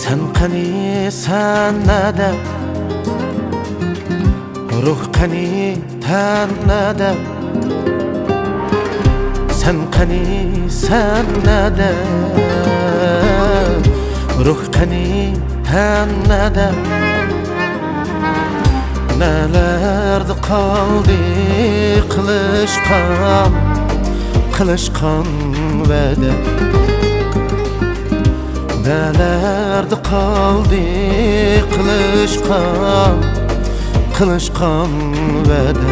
Sen qani sanada, ruh qani tanada. Sen qani sanada, ruh qani tanada. Nelerdi qaldi qilishqan va'da. Nelerdi qaldi qilishqan va'da.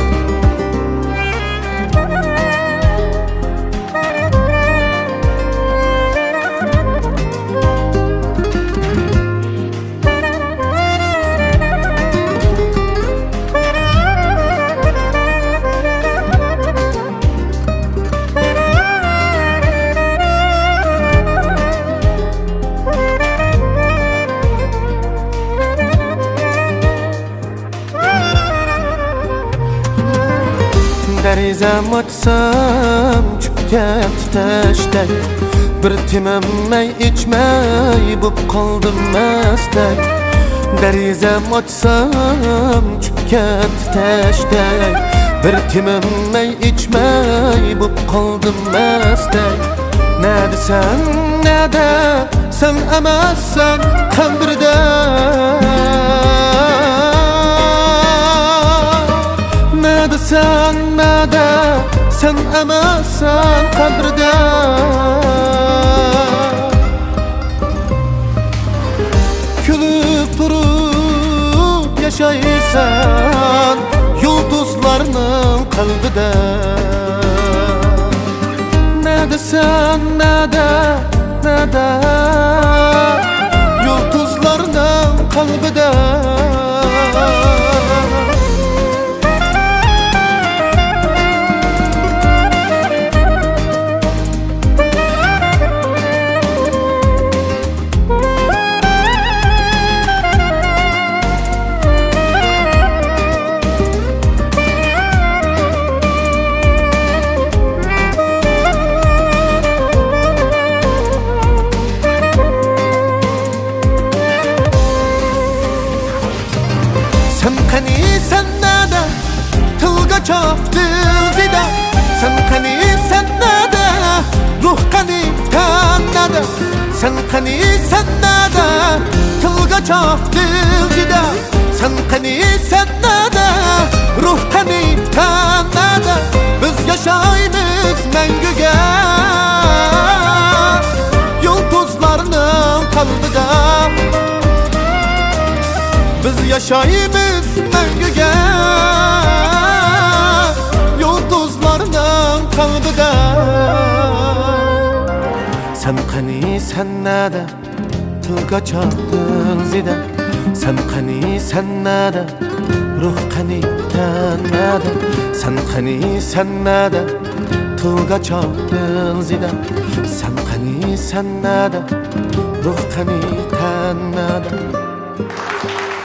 Derizem açsam çüpken tutaşday, bir timemmey içmey bo'p qoldim mastay. Derizem açsam çüpken tutaşday, bir timemmey içmey bo'p qoldim mastay. Ne desen ne de sen emassan qalbimda. Sen emassan kabrida. Külüp durup yaşaysan yulduzlarının kalbida. Ne desen ne de yulduzlarının kalbida. Sen qani sannada, tilga choq dilzida. Sen qani sannada, ruh qani tanada. Sen qani sannada, tilga choq dilzida. Sen qani sannada, ruh qani tanada. Biz yaşaymiz menguga, yulduzlarning qalbida. Biz yaşaymiz menguga, yulduzlarning qalbida. Sen qani sannada, tilga choq dilzida. Sen qani sannada, ruh qani tanada. Sen qani sannada, tilga choq dilzida. Sen qani sannada, ruh qani tanada.